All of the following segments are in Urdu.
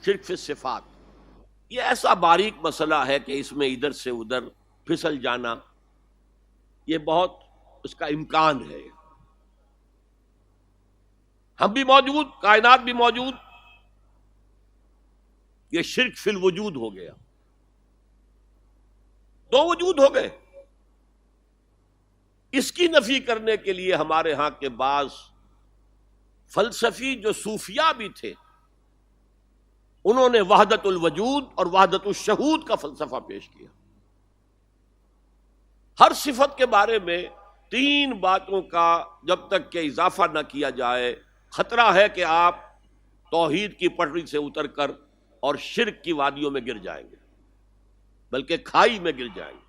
شرک فی الصفات، یہ ایسا باریک مسئلہ ہے کہ اس میں ادھر سے ادھر پھسل جانا یہ بہت اس کا امکان ہے. ہم بھی موجود، کائنات بھی موجود، یہ شرک فی الوجود ہو گیا. دو وجود ہو گئے. اس کی نفی کرنے کے لیے ہمارے ہاں کے بعض فلسفی جو صوفیاء بھی تھے انہوں نے وحدت الوجود اور وحدت الشہود کا فلسفہ پیش کیا. ہر صفت کے بارے میں تین باتوں کا جب تک کہ اضافہ نہ کیا جائے خطرہ ہے کہ آپ توحید کی پٹری سے اتر کر اور شرک کی وادیوں میں گر جائیں گے، بلکہ کھائی میں گر جائیں گے.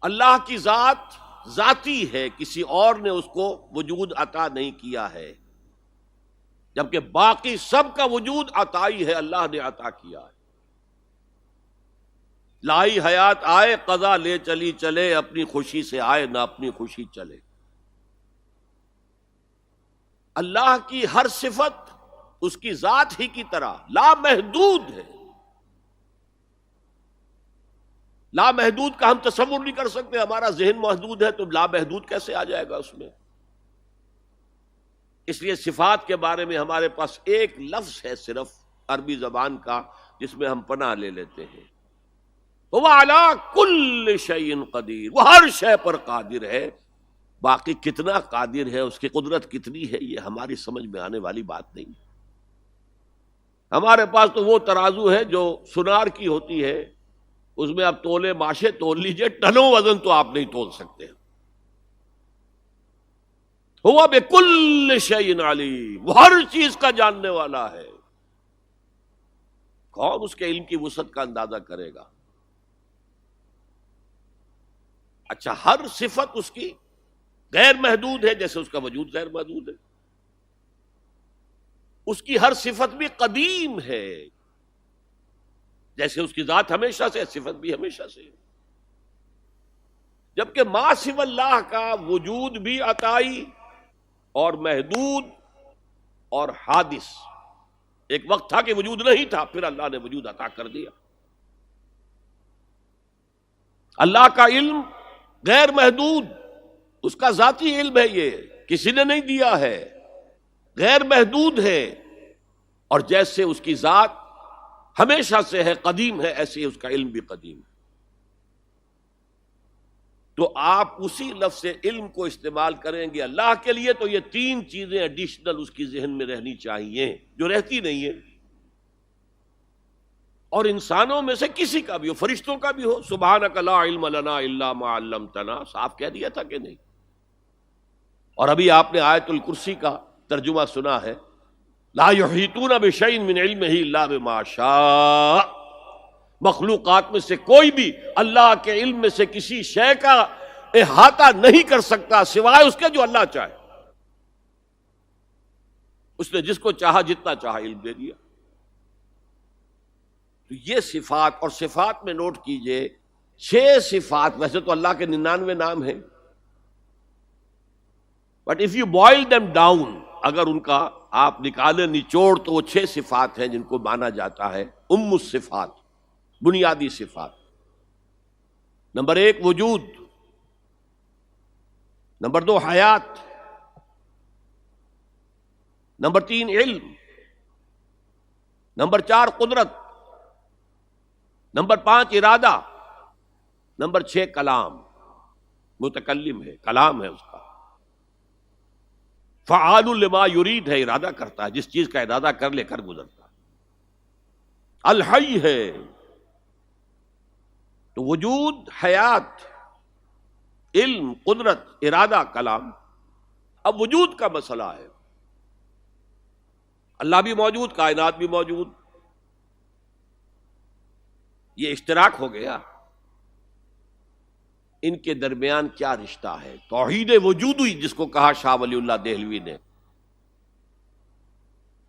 اللہ کی ذات ذاتی ہے، کسی اور نے اس کو وجود عطا نہیں کیا ہے، جبکہ باقی سب کا وجود عطائی ہے، اللہ نے عطا کیا ہے. لائی حیات آئے قضا لے چلی چلے، اپنی خوشی سے آئے نہ اپنی خوشی چلے. اللہ کی ہر صفت اس کی ذات ہی کی طرح لامحدود ہے. لامحدود کا ہم تصور نہیں کر سکتے، ہمارا ذہن محدود ہے تو لامحدود کیسے آ جائے گا اس میں. اس لیے صفات کے بارے میں ہمارے پاس ایک لفظ ہے صرف عربی زبان کا جس میں ہم پناہ لے لیتے ہیں، وہ علی کل شیء قدیر، وہ ہر شے پر قادر ہے. باقی کتنا قادر ہے، اس کی قدرت کتنی ہے، یہ ہماری سمجھ میں آنے والی بات نہیں. ہمارے پاس تو وہ ترازو ہے جو سنار کی ہوتی ہے، اس میں آپ تولے ماشے تول لیجئے، ٹنوں وزن تو آپ نہیں تول سکتے. ہوا بکل شیء علیم، وہ ہر چیز کا جاننے والا ہے. کون اس کے علم کی وسعت کا اندازہ کرے گا؟ اچھا، ہر صفت اس کی غیر محدود ہے جیسے اس کا وجود غیر محدود ہے. اس کی ہر صفت بھی قدیم ہے، جیسے اس کی ذات ہمیشہ سے، صفت بھی ہمیشہ سے. جبکہ ما سوی اللہ کا وجود بھی عطائی اور محدود اور حادث. ایک وقت تھا کہ وجود نہیں تھا، پھر اللہ نے وجود عطا کر دیا. اللہ کا علم غیر محدود، اس کا ذاتی علم ہے، یہ کسی نے نہیں دیا ہے، غیر محدود ہے. اور جیسے اس کی ذات ہمیشہ سے ہے، قدیم ہے، ایسے ہی اس کا علم بھی قدیم ہے. تو آپ اسی لفظ علم کو استعمال کریں گے اللہ کے لیے تو یہ تین چیزیں ایڈیشنل اس کی ذہن میں رہنی چاہیے جو رہتی نہیں ہے. اور انسانوں میں سے کسی کا بھی ہو، فرشتوں کا بھی ہو، سبحانک لا علم لنا الا ما علمتنا، صاف کہہ دیا تھا کہ نہیں. اور ابھی آپ نے آیت الکرسی کا ترجمہ سنا ہے، لا یحیطون بشیء من علمہ الا بما شاء. مخلوقات میں سے کوئی بھی اللہ کے علم میں سے کسی شے کا احاطہ نہیں کر سکتا سوائے اس کے جو اللہ چاہے. اس نے جس کو چاہا جتنا چاہا علم دے دیا. تو یہ صفات، اور صفات میں نوٹ کیجئے 6 صفات، ویسے تو اللہ کے 99 نام ہیں، but if you boil them down, اگر ان کا آپ نکالے نچوڑ تو وہ 6 صفات ہیں جن کو مانا جاتا ہے ام الصفات، بنیادی صفات. نمبر 1 وجود، نمبر 2 حیات، نمبر 3 علم، نمبر 4 قدرت، نمبر 5 ارادہ، نمبر 6 کلام، متکلم ہے، کلام ہے اس کا. فعال لما یرید ہے، ارادہ کرتا ہے، جس چیز کا ارادہ کر لے کر گزرتا. الحی ہے. تو وجود، حیات، علم، قدرت، ارادہ، کلام. اب وجود کا مسئلہ ہے، اللہ بھی موجود، کائنات بھی موجود، یہ اشتراک ہو گیا. ان کے درمیان کیا رشتہ ہے؟ توحید وجودی جس کو کہا شاہ ولی اللہ دہلوی نے،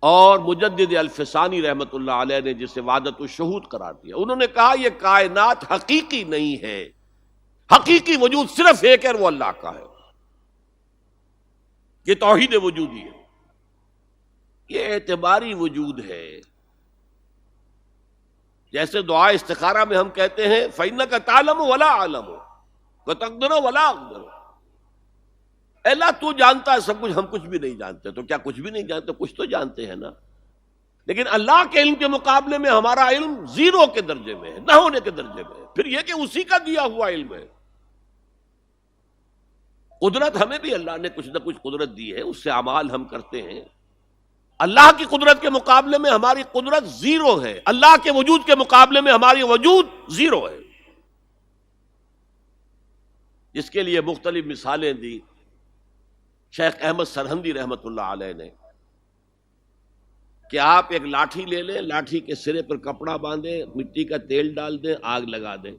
اور مجدد الفسانی رحمت اللہ علیہ نے جسے وحدت الشہود قرار دیا. انہوں نے کہا یہ کائنات حقیقی نہیں ہے، حقیقی وجود صرف ایک ہے، وہ اللہ کا ہے. یہ توحید وجودی ہے. یہ اعتباری وجود ہے. جیسے دعا استخارہ میں ہم کہتے ہیں فَإِنَّكَ تَعْلَمُ وَلَا أَعْلَمُ وَتَقْدِرُ وَلَا أَقْدِرُ. اے اللہ تو جانتا ہے سب کچھ، ہم کچھ بھی نہیں جانتے. تو کیا کچھ بھی نہیں جانتے؟ کچھ تو جانتے ہیں نا. لیکن اللہ کے علم کے مقابلے میں ہمارا علم زیرو کے درجے میں ہے، نہ ہونے کے درجے میں ہے. پھر یہ کہ اسی کا دیا ہوا علم ہے. قدرت ہمیں بھی اللہ نے کچھ نہ کچھ قدرت دی ہے، اس سے اعمال ہم کرتے ہیں. اللہ کی قدرت کے مقابلے میں ہماری قدرت زیرو ہے، اللہ کے وجود کے مقابلے میں ہماری وجود زیرو ہے. جس کے لیے مختلف مثالیں دی شیخ احمد سرہندی رحمت اللہ علیہ نے کہ آپ ایک لاٹھی لے لیں، لاٹھی کے سرے پر کپڑا باندھیں، مٹی کا تیل ڈال دیں، آگ لگا دیں.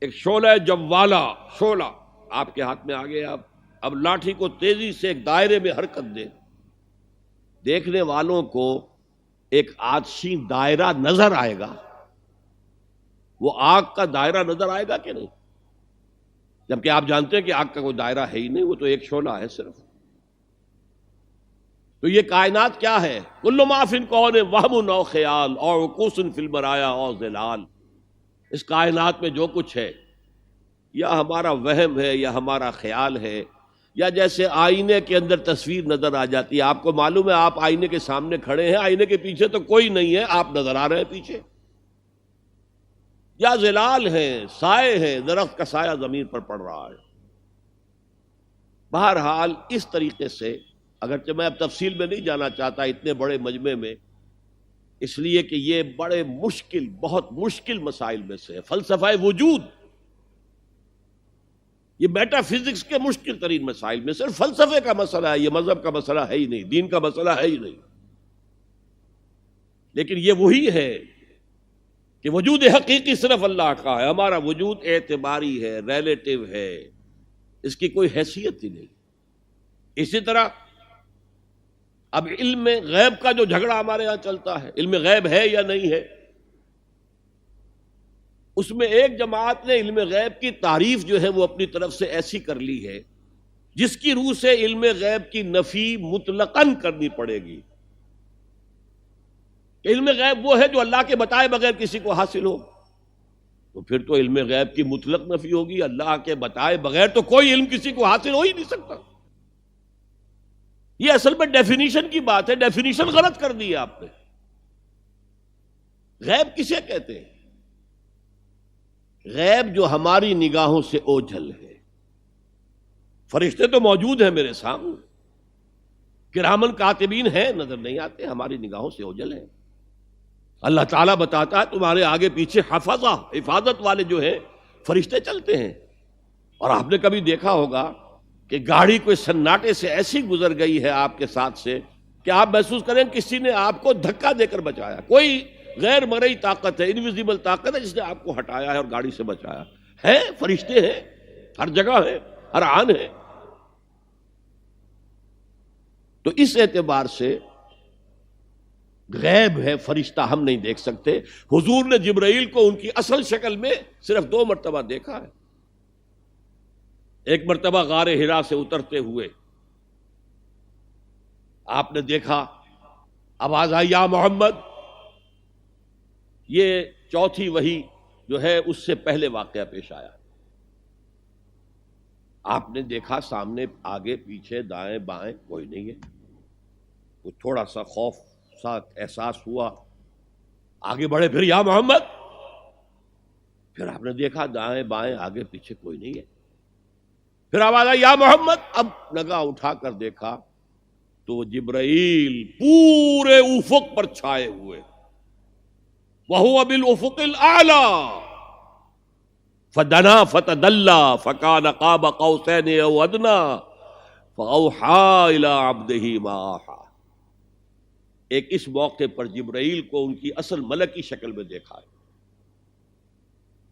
ایک شعلہ جوالا، شعلہ آپ کے ہاتھ میں آ گیا. اب لاٹھی کو تیزی سے ایک دائرے میں حرکت دیں. دیکھنے والوں کو ایک آتشی دائرہ نظر آئے گا. وہ آگ کا دائرہ نظر آئے گا کہ نہیں؟ جبکہ آپ جانتے ہیں کہ آگ کا کوئی دائرہ ہے ہی نہیں، وہ تو ایک شعلہ ہے صرف. تو یہ کائنات کیا ہے؟ کل ما فی الکون وہم او خیال اور وقوس فی البرایا اور ظلال. اس کائنات میں جو کچھ ہے یا ہمارا وہم ہے یا ہمارا خیال ہے، یا جیسے آئینے کے اندر تصویر نظر آ جاتی ہے. آپ کو معلوم ہے آپ آئینے کے سامنے کھڑے ہیں، آئینے کے پیچھے تو کوئی نہیں ہے، آپ نظر آ رہے ہیں پیچھے. یا ظلال ہیں، سائے ہیں، درخت کا سایہ زمین پر پڑ رہا ہے. بہرحال اس طریقے سے، اگرچہ میں اب تفصیل میں نہیں جانا چاہتا اتنے بڑے مجمع میں، اس لیے کہ یہ بڑے مشکل، بہت مشکل مسائل میں سے ہے. فلسفہ وجود یہ میٹا فزکس کے مشکل ترین مسائل میں صرف فلسفے کا مسئلہ ہے. یہ مذہب کا مسئلہ ہے ہی نہیں، دین کا مسئلہ ہے ہی نہیں. لیکن یہ وہی ہے کہ وجود حقیقی صرف اللہ کا ہے. ہمارا وجود اعتباری ہے، ریلیٹو ہے، اس کی کوئی حیثیت ہی نہیں. اسی طرح اب علم میں غیب کا جو جھگڑا ہمارے ہاں چلتا ہے، علم غیب ہے یا نہیں ہے، اس میں ایک جماعت نے علم غیب کی تعریف جو ہے وہ اپنی طرف سے ایسی کر لی ہے جس کی روح سے علم غیب کی نفی مطلقاً کرنی پڑے گی. علم غیب وہ ہے جو اللہ کے بتائے بغیر کسی کو حاصل ہو. تو پھر تو علم غیب کی مطلق نفی ہوگی. اللہ کے بتائے بغیر تو کوئی علم کسی کو حاصل ہو ہی نہیں سکتا. یہ اصل میں ڈیفینیشن کی بات ہے. ڈیفینیشن غلط کر دی ہے آپ نے. غیب کسے کہتے ہیں؟ غیب جو ہماری نگاہوں سے اوجھل ہے. فرشتے تو موجود ہیں میرے سامنے، کرامن کاتبین ہیں، نظر نہیں آتے، ہماری نگاہوں سے اوجھل ہیں. اللہ تعالیٰ بتاتا ہے تمہارے آگے پیچھے حفظہ، حفاظت والے جو ہیں فرشتے چلتے ہیں. اور آپ نے کبھی دیکھا ہوگا کہ گاڑی کوئی سناٹے سے ایسی گزر گئی ہے آپ کے ساتھ سے کہ آپ محسوس کریں کسی نے آپ کو دھکا دے کر بچایا. کوئی غیر مرئی طاقت ہے، انویزیبل طاقت ہے جس نے آپ کو ہٹایا ہے اور گاڑی سے بچایا ہے. فرشتے ہیں، ہر جگہ ہیں، ہر آن ہے. تو اس اعتبار سے غیب ہے، فرشتہ ہم نہیں دیکھ سکتے. حضور نے جبرائیل کو ان کی اصل شکل میں صرف 2 مرتبہ دیکھا ہے. ایک مرتبہ غار حرا سے اترتے ہوئے آپ نے دیکھا، آواز آئی یا محمد. یہ چوتھی وحی جو ہے اس سے پہلے واقعہ پیش آیا. آپ نے دیکھا سامنے، آگے، پیچھے، دائیں بائیں کوئی نہیں ہے. وہ تھوڑا سا خوف سا احساس ہوا، آگے بڑھے، پھر یا محمد. پھر آپ نے دیکھا دائیں بائیں آگے پیچھے کوئی نہیں ہے. پھر آواز آئی یا محمد. اب نگاہ اٹھا کر دیکھا تو جبرائیل پورے افق پر چھائے ہوئے. وَهُوَ بِالْأُفُقِ الْأَعْلَى فَدَنَا فَتَدَلَّى فَكَانَ قَابَ قَوْسَيْنِ أَوْ أَدْنَىٰ فَأَوْحَىٰ إِلَىٰ عَبْدِهِ مَا أَوْحَىٰ. ایک اس موقع پر جبرائیل کو ان کی اصل ملکی شکل میں دیکھا ہے،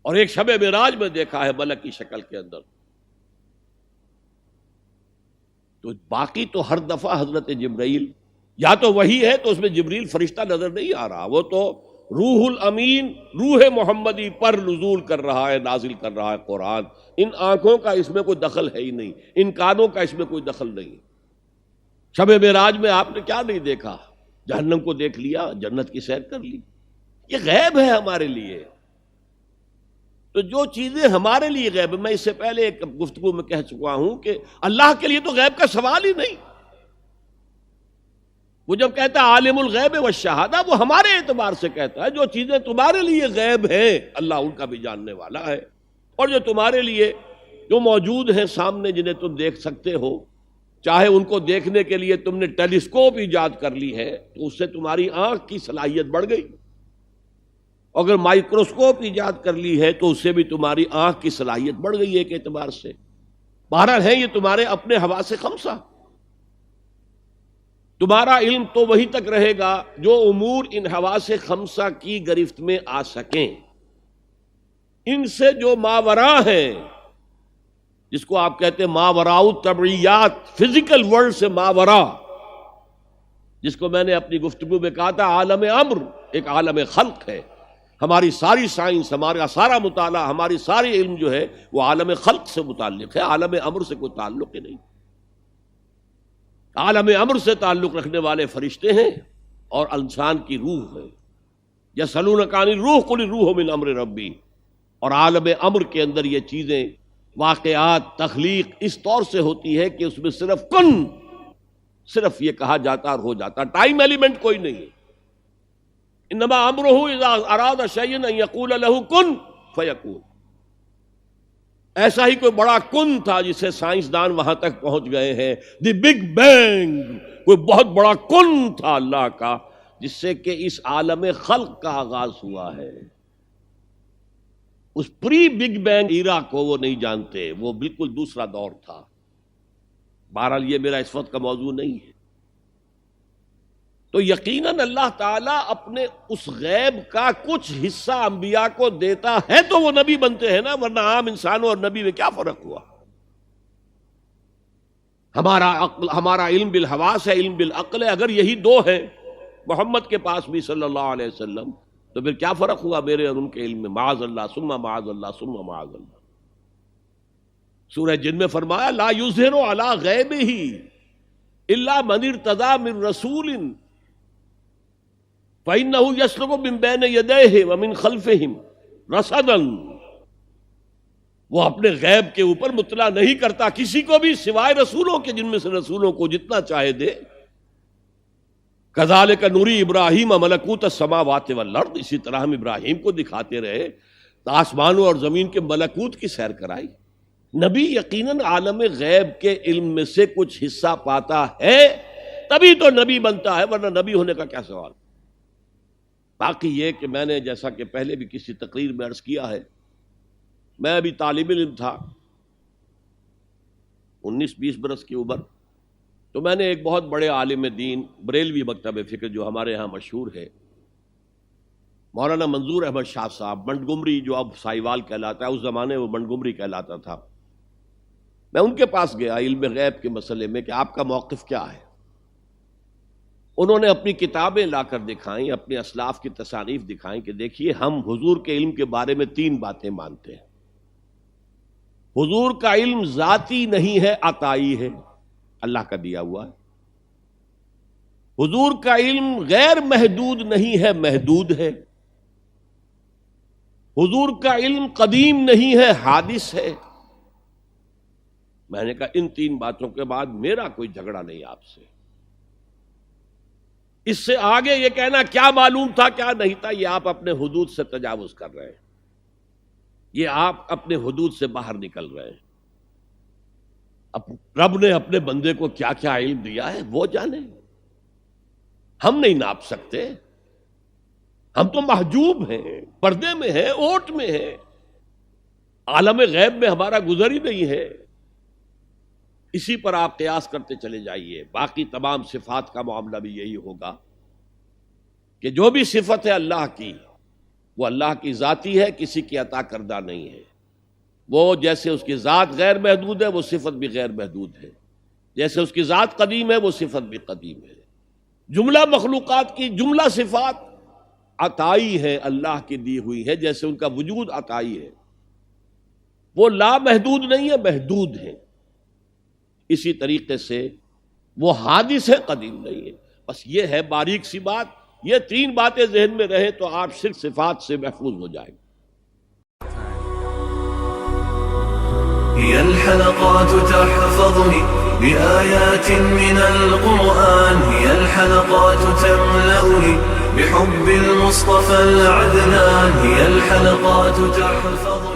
اور ایک شب معراج میں دیکھا ہے ملکی شکل کے اندر. تو باقی تو ہر دفعہ حضرت جبرائیل یا تو وہی ہے تو اس میں جبریل فرشتہ نظر نہیں آ رہا، وہ تو روح الامین، روح محمدی پر نزول کر رہا ہے، نازل کر رہا ہے قرآن. ان آنکھوں کا اس میں کوئی دخل ہے ہی نہیں، ان کانوں کا اس میں کوئی دخل نہیں. شب معراج میں آپ نے کیا نہیں دیکھا؟ جہنم کو دیکھ لیا، جنت کی سیر کر لی۔ یہ غیب ہے ہمارے لیے۔ تو جو چیزیں ہمارے لیے غیب، میں اس سے پہلے ایک گفتگو میں کہہ چکا ہوں کہ اللہ کے لیے تو غیب کا سوال ہی نہیں۔ وہ جب کہتا ہے عالم الغیب والشہادہ، وہ ہمارے اعتبار سے کہتا ہے جو چیزیں تمہارے لیے غیب ہیں اللہ ان کا بھی جاننے والا ہے، اور جو تمہارے لیے جو موجود ہیں سامنے جنہیں تم دیکھ سکتے ہو، چاہے ان کو دیکھنے کے لیے تم نے ٹیلیسکوپ ایجاد کر لی ہے تو اس سے تمہاری آنکھ کی صلاحیت بڑھ گئی، اگر مائکروسکوپ ایجاد کر لی ہے تو اس سے بھی تمہاری آنکھ کی صلاحیت بڑھ گئی ہے ایک اعتبار سے۔ بہرحال ہے یہ تمہارے اپنے حواس خمسہ۔ تمہارا علم تو وہی تک رہے گا جو امور ان حواس خمسہ کی گرفت میں آ سکیں۔ ان سے جو ماوراء ہیں، جس کو آپ کہتے ہیں ماوراء الطبعیات، فزیکل ورلڈ سے ماوراء، جس کو میں نے اپنی گفتگو میں کہا تھا عالم امر ایک عالم خلق ہے۔ ہماری ساری سائنس، ہمارا سارا مطالعہ، ہماری ساری علم جو ہے وہ عالم خلق سے متعلق ہے، عالم امر سے کوئی تعلق ہی نہیں۔ عالم امر سے تعلق رکھنے والے فرشتے ہیں اور انسان کی روح ہے۔ یسألونک عن الروح قل الروح من امر ربی، اور عالم امر کے اندر یہ چیزیں، واقعات، تخلیق اس طور سے ہوتی ہے کہ اس میں صرف کن، صرف یہ کہا جاتا اور ہو جاتا، ٹائم ایلیمنٹ کوئی نہیں ہے۔ انما امرہ اذا اراد شیئا ان یقول له کن فیکون۔ ایسا ہی کوئی بڑا کن تھا جسے سائنسدان وہاں تک پہنچ گئے ہیں، دی بگ بینگ، کوئی بہت بڑا کن تھا اللہ کا جس سے کہ اس عالم خلق کا آغاز ہوا ہے۔ اس پری بگ بینگ ایرا کو وہ نہیں جانتے، وہ بالکل دوسرا دور تھا۔ بہرحال یہ میرا اس وقت کا موضوع نہیں ہے۔ تو یقیناً اللہ تعالیٰ اپنے اس غیب کا کچھ حصہ انبیاء کو دیتا ہے تو وہ نبی بنتے ہیں نا، ورنہ عام انسانوں اور نبی میں کیا فرق ہوا؟ ہمارا علم بالحواس ہے، علم بالعقل ہے، اگر یہی دو ہیں محمد کے پاس بھی صلی اللہ علیہ وسلم، تو پھر کیا فرق ہوا میرے اور ان کے علم میں؟ معاذ اللہ ثم معاذ اللہ ثم معاذ اللہ۔ سورہ جن میں فرمایا لا یظہر علی غیبہ الا من ارتضی من رسول فإنه يسلك من بين يديه ومن خلفهم رصدا۔ وہ اپنے غیب کے اوپر مطلع نہیں کرتا کسی کو بھی سوائے رسولوں کے، جن میں سے رسولوں کو جتنا چاہے دے۔ کذالک نوری ابراہیم ملکوت السماوات والارض، اسی طرح ہم ابراہیم کو دکھاتے رہے، آسمانوں اور زمین کے ملکوت کی سیر کرائی۔ نبی یقیناً عالم غیب کے علم میں سے کچھ حصہ پاتا ہے، تبھی تو نبی بنتا ہے، ورنہ نبی ہونے کا کیا سوال؟ باقی یہ کہ میں نے جیسا کہ پہلے بھی کسی تقریر میں عرض کیا ہے، میں ابھی طالب علم تھا، 19-20 برس کی عمر، تو میں نے ایک بہت بڑے عالم دین، بریلوی مکتب فکر جو ہمارے ہاں مشہور ہے، مولانا منظور احمد شاہ صاحب، منٹگمری جو اب سائیوال کہلاتا ہے، اس زمانے وہ منٹگمری کہلاتا تھا، میں ان کے پاس گیا علم غیب کے مسئلے میں کہ آپ کا موقف کیا ہے۔ انہوں نے اپنی کتابیں لا کر دکھائیں، اپنے اسلاف کی تصانیف دکھائیں کہ دیکھیے ہم حضور کے علم کے بارے میں 3 باتیں مانتے ہیں۔ حضور کا علم ذاتی نہیں ہے، عطائی ہے، اللہ کا دیا ہوا ہے۔ حضور کا علم غیر محدود نہیں ہے، محدود ہے۔ حضور کا علم قدیم نہیں ہے، حادث ہے۔ میں نے کہا ان 3 باتوں کے بعد میرا کوئی جھگڑا نہیں آپ سے، اس سے آگے یہ کہنا کیا معلوم تھا کیا نہیں تھا، یہ آپ اپنے حدود سے تجاوز کر رہے ہیں، یہ آپ اپنے حدود سے باہر نکل رہے ہیں۔ اب رب نے اپنے بندے کو کیا کیا علم دیا ہے وہ جانے، ہم نہیں ناپ سکتے، ہم تو محجوب ہیں، پردے میں ہیں، اوٹ میں ہیں، عالم غیب میں ہمارا گزر ہی نہیں ہے۔ اسی پر آپ قیاس کرتے چلے جائیے، باقی تمام صفات کا معاملہ بھی یہی ہوگا کہ جو بھی صفت ہے اللہ کی، وہ اللہ کی ذاتی ہے، کسی کی عطا کردہ نہیں ہے۔ وہ جیسے اس کی ذات غیر محدود ہے، وہ صفت بھی غیر محدود ہے، جیسے اس کی ذات قدیم ہے، وہ صفت بھی قدیم ہے۔ جملہ مخلوقات کی جملہ صفات عطائی ہے، اللہ کی دی ہوئی ہے، جیسے ان کا وجود عطائی ہے، وہ لا محدود نہیں ہے، محدود ہے۔ اسی طریقے سے وہ حادث ہے، قدیم نہیں ہے. بس یہ ہے باریک سی بات، یہ 3 باتیں ذہن میں رہے تو آپ شرک صفات سے محفوظ ہو جائیں گے. هي الحلقات تحفظني بآيات من القرآن، هي الحلقات تملأني بحب المصطفى العدنان، هي الحلقات تحفظني